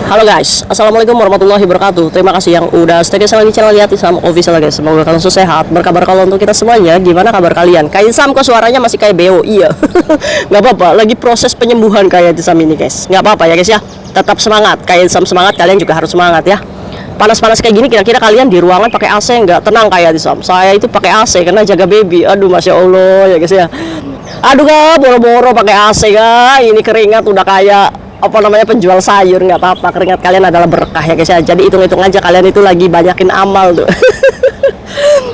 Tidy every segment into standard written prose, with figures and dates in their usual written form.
Halo guys, assalamualaikum warahmatullahi wabarakatuh. Terima kasih yang udah stay di channel Yati Sam Official guys. Semoga kalian selalu sehat, berkabar kalau untuk kita semuanya. Gimana kabar kalian? Kayak Sam kok suaranya masih kayak beo. Iya, nggak apa-apa. Lagi proses penyembuhan kayak Sam ini guys. Nggak apa-apa ya guys ya. Tetap semangat. Kayak Sam semangat, kalian juga harus semangat ya. Panas-panas kayak gini, kira-kira kalian di ruangan pakai AC nggak? Tenang kayak Sam. Saya itu pakai AC karena jaga baby. Aduh, masya Allah ya guys ya. Aduh kak, boro-boro pakai AC kak. Ini keringat udah kayak apa namanya penjual sayur. Nggak apa-apa, keringat kalian adalah berkah ya guys ya. Jadi hitung-hitung aja kalian itu lagi banyakin amal tuh.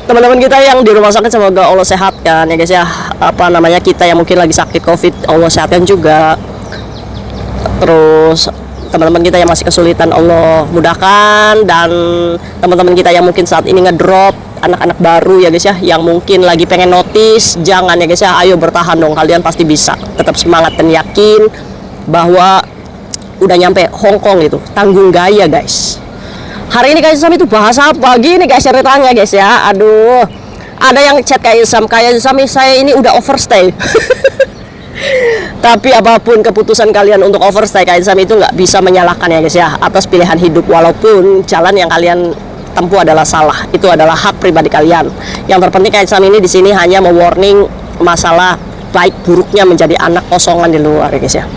Teman-teman kita yang di rumah sakit semoga Allah sehatkan ya guys ya. Apa namanya kita yang mungkin lagi sakit COVID Allah sehatkan juga. Terus teman-teman kita yang masih kesulitan Allah mudahkan, dan teman-teman kita yang mungkin saat ini ngedrop, anak-anak baru ya guys ya, yang mungkin lagi pengen notice, jangan ya guys ya, ayo bertahan dong, kalian pasti bisa. Tetap semangat dan yakin bahwa udah nyampe Hong Kong itu tanggung gaya guys. Hari ini guys Sam itu bahasa apa gini guys ceritanya guys ya. Aduh, ada yang chat kayak Sam saya ini udah overstay. Tapi apapun keputusan kalian untuk overstay, kayak Sam itu nggak bisa menyalahkan ya guys ya atas pilihan hidup, walaupun jalan yang kalian tempuh adalah salah. Itu adalah hak pribadi kalian. Yang terpenting kayak Sam ini di sini hanya mewarning masalah baik buruknya menjadi anak kosongan di luar ya guys ya.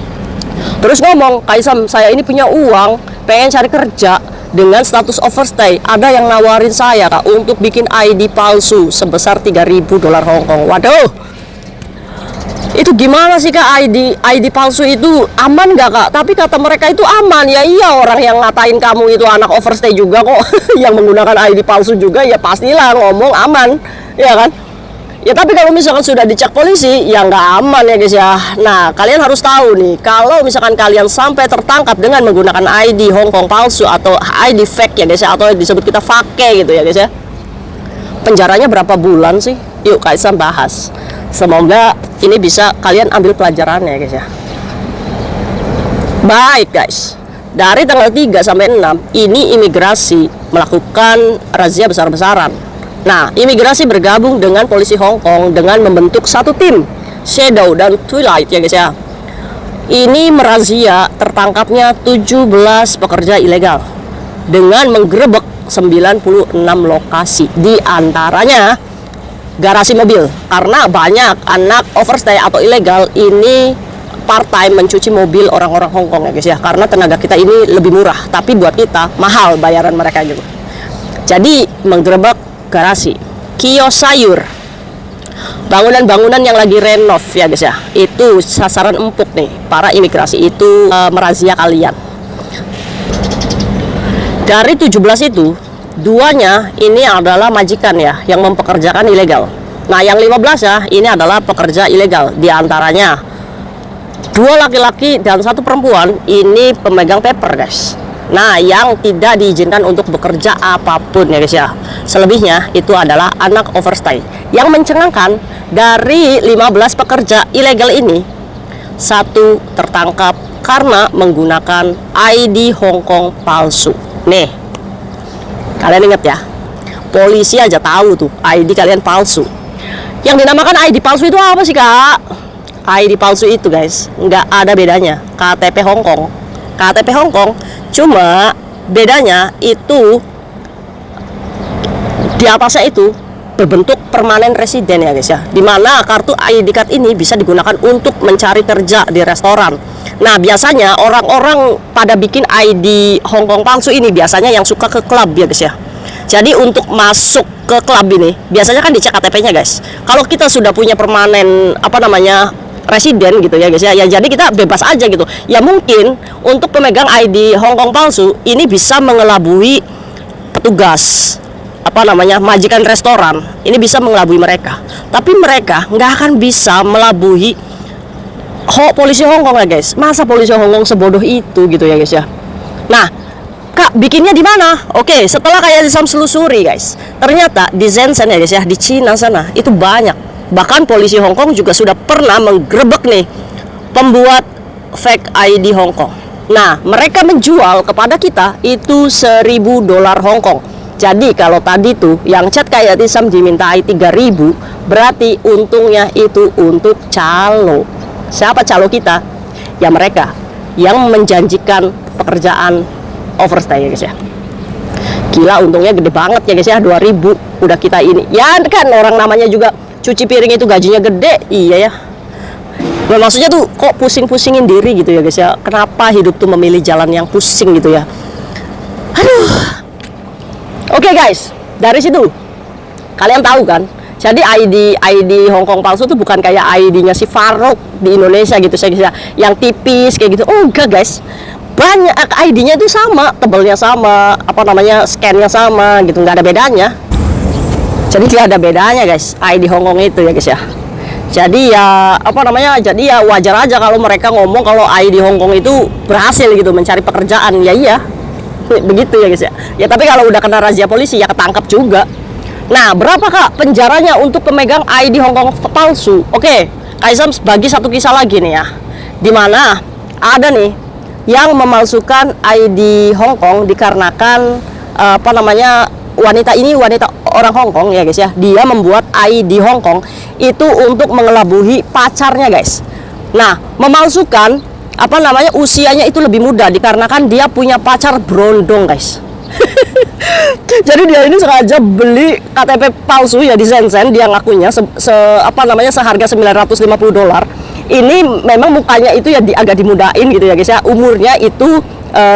Terus ngomong, Kaisam saya ini punya uang, pengen cari kerja dengan status overstay. Ada yang nawarin saya kak untuk bikin ID palsu sebesar 3.000 dolar Hong Kong. Waduh, itu gimana sih kak? ID palsu itu aman nggak kak? Tapi kata mereka itu aman. Ya iya, orang yang ngatain kamu itu anak overstay juga kok. Yang menggunakan ID palsu juga ya pastilah ngomong aman, ya kan? Ya tapi kalau misalkan sudah dicek polisi ya nggak aman ya guys ya. Nah kalian harus tahu nih, kalau misalkan kalian sampai tertangkap dengan menggunakan ID Hong Kong palsu atau ID fake ya guys ya, atau disebut kita fake gitu ya guys ya, penjaranya berapa bulan sih? Yuk Kaisam bahas. Semoga ini bisa kalian ambil pelajarannya ya guys ya. Baik guys, dari tanggal 3 sampai 6 ini imigrasi melakukan razia besar-besaran. Nah, imigrasi bergabung dengan polisi Hong Kong dengan membentuk satu tim, Shadow dan Twilight ya guys ya. Ini merazia tertangkapnya 17 pekerja ilegal dengan menggerebek 96 lokasi, di antaranya garasi mobil, karena banyak anak overstay atau ilegal ini part time mencuci mobil orang-orang Hong Kong ya guys ya, karena tenaga kita ini lebih murah, tapi buat kita mahal bayaran mereka juga. Jadi menggerebek garasi, kios sayur, bangunan-bangunan yang lagi renov ya guys ya, itu sasaran empuk nih para imigrasi itu merazia kalian. Dari 17 itu, duanya ini adalah majikan ya yang mempekerjakan ilegal. Nah yang 15 ya ini adalah pekerja ilegal, di antaranya 2 laki-laki dan 1 perempuan ini pemegang paper guys. Nah yang tidak diizinkan untuk bekerja apapun ya guys ya. Selebihnya itu adalah anak overstay. Yang mencengangkan, dari 15 pekerja ilegal ini 1 tertangkap karena menggunakan ID Hong Kong palsu. Nih, kalian ingat ya, polisi aja tahu tuh ID kalian palsu. Yang dinamakan ID palsu itu apa sih kak? ID palsu itu guys nggak ada bedanya KTP Hong Kong. KTP Hong Kong, cuma bedanya itu di atasnya itu berbentuk permanen residen ya guys ya, dimana kartu ID card ini bisa digunakan untuk mencari kerja di restoran. Nah biasanya orang-orang pada bikin ID Hong Kong palsu ini biasanya yang suka ke klub ya guys ya. Jadi untuk masuk ke klub ini biasanya kan dicek KTP-nya guys. Kalau kita sudah punya permanen apa namanya residen gitu ya guys ya, ya jadi kita bebas aja gitu. Ya mungkin untuk pemegang ID Hong Kong palsu ini bisa mengelabui petugas apa namanya majikan restoran, ini bisa mengelabui mereka, tapi mereka nggak akan bisa melabui polisi Hong Kong ya guys. Masa polisi Hong Kong sebodoh itu gitu ya guys ya. Nah kak bikinnya di mana? Oke, setelah kayak Sam selusuri guys, ternyata di Shenzhen ya guys ya, di Cina sana itu banyak. Bahkan polisi Hong Kong juga sudah pernah menggerebek nih pembuat fake ID Hong Kong. Nah mereka menjual kepada kita itu 1.000 dolar Hong Kong. Jadi kalau tadi tuh yang chat kayak Sam dimintai 3.000, berarti untungnya itu untuk calo. Siapa calo kita? Ya mereka yang menjanjikan pekerjaan overstay ya guys ya. Gila, untungnya gede banget ya guys ya, 2000 udah kita ini. Ya kan orang namanya juga cuci piring itu gajinya gede. Iya ya. Nah, maksudnya tuh kok pusing-pusingin diri gitu ya guys ya. Kenapa hidup tuh memilih jalan yang pusing gitu ya. Aduh. Oke guys, dari situ kalian tahu kan? Jadi ID Hongkong palsu tuh bukan kayak ID-nya si Farouk di Indonesia gitu guys ya, yang tipis kayak gitu. Oh enggak guys. Banyak ID-nya itu sama, tebelnya sama, apa namanya, scan-nya sama gitu, nggak ada bedanya. Jadi nggak ada bedanya guys, ID Hongkong itu ya guys ya. Jadi ya apa namanya, jadi ya wajar aja kalau mereka ngomong kalau ID Hongkong itu berhasil gitu mencari pekerjaan. Ya iya, begitu ya guys ya. Ya tapi kalau udah kena razia polisi ya ketangkap juga. Nah, berapa kak penjaranya untuk pemegang ID Hongkong palsu? Oke, Kak Isam bagi satu kisah lagi nih ya, dimana ada nih yang memalsukan ID Hongkong dikarenakan apa namanya, wanita orang Hongkong ya guys ya. Dia membuat ID Hongkong itu untuk mengelabuhi pacarnya guys. Nah, memalsukan apa namanya, usianya itu lebih muda dikarenakan dia punya pacar berondong guys. Jadi dia ini sengaja beli KTP palsu ya di Shenzhen, dia ngakunya seharga $950. Ini memang mukanya itu ya agak dimudain gitu ya guys ya. Umurnya itu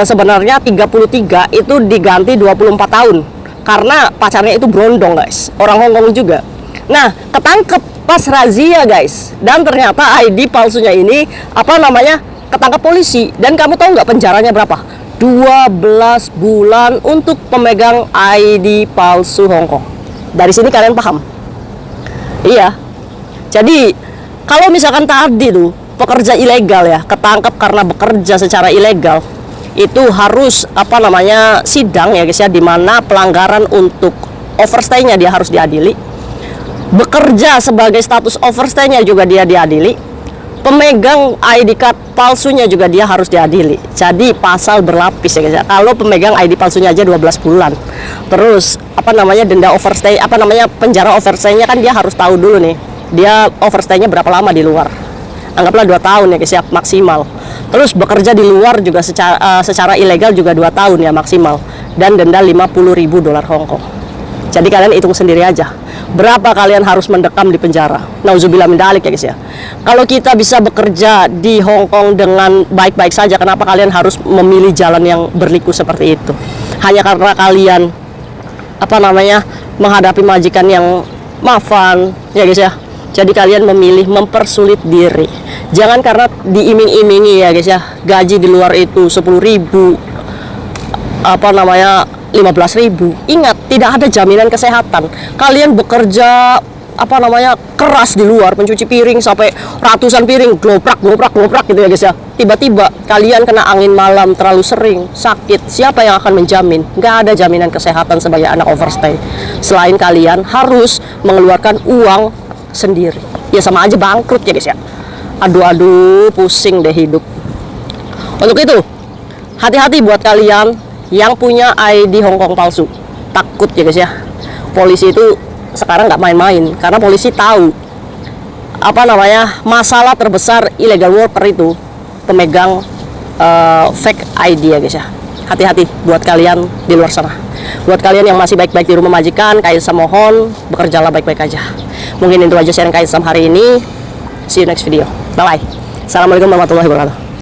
sebenarnya 33, itu diganti 24 tahun karena pacarnya itu berondong guys, orang Hongkong juga. Nah, ketangkep pas razia guys, dan ternyata ID palsunya ini apa namanya, ketangkap polisi. Dan kamu tahu nggak penjaranya berapa? 12 bulan untuk pemegang ID palsu Hongkong. Dari sini kalian paham? Iya. Jadi kalau misalkan tadi tuh pekerja ilegal ya ketangkap karena bekerja secara ilegal, itu harus apa namanya, sidang ya guys ya, dimana pelanggaran untuk overstay-nya dia harus diadili. Bekerja sebagai status overstay-nya juga dia diadili. Pemegang ID card palsunya juga dia harus diadili. Jadi pasal berlapis ya guys ya. Kalau pemegang ID palsunya aja 12 bulan. Terus apa namanya, denda overstay, apa namanya, penjara overstay-nya kan dia harus tahu dulu nih, dia overstay-nya berapa lama di luar. Anggaplah 2 tahun ya guys ya maksimal. Terus bekerja di luar juga secara ilegal juga 2 tahun ya maksimal, dan denda $50.000 Hongkong. Jadi kalian hitung sendiri aja berapa kalian harus mendekam di penjara. Nauzubillah min dzalik ya guys ya. Kalau kita bisa bekerja di Hongkong dengan baik-baik saja, kenapa kalian harus memilih jalan yang berliku seperti itu? Hanya karena kalian apa namanya, menghadapi majikan yang maafan ya guys ya. Jadi kalian memilih mempersulit diri. Jangan karena diiming-imingi ya guys ya, gaji di luar itu 10.000, apa namanya, 15.000. Ingat, tidak ada jaminan kesehatan. Kalian bekerja apa namanya, keras di luar, mencuci piring sampai ratusan piring, gloprak gitu ya guys ya. Tiba-tiba kalian kena angin malam terlalu sering, sakit. Siapa yang akan menjamin? Nggak ada jaminan kesehatan sebagai anak overstay. Selain kalian harus mengeluarkan uang sendiri. Ya sama aja bangkrut ya guys ya. Aduh, pusing deh hidup. Untuk itu, hati-hati buat kalian yang punya ID Hongkong palsu. Takut ya guys ya. Polisi itu sekarang nggak main-main, karena polisi tahu apa namanya, masalah terbesar illegal worker itu pemegang fake ID ya guys ya. Hati-hati buat kalian di luar sana. Buat kalian yang masih baik-baik di rumah majikan, Kak Ilham mohon bekerjalah baik-baik aja. Mungkin itu aja sharing Kak Ilham hari ini. See you next video. Bye bye. Assalamualaikum warahmatullahi wabarakatuh.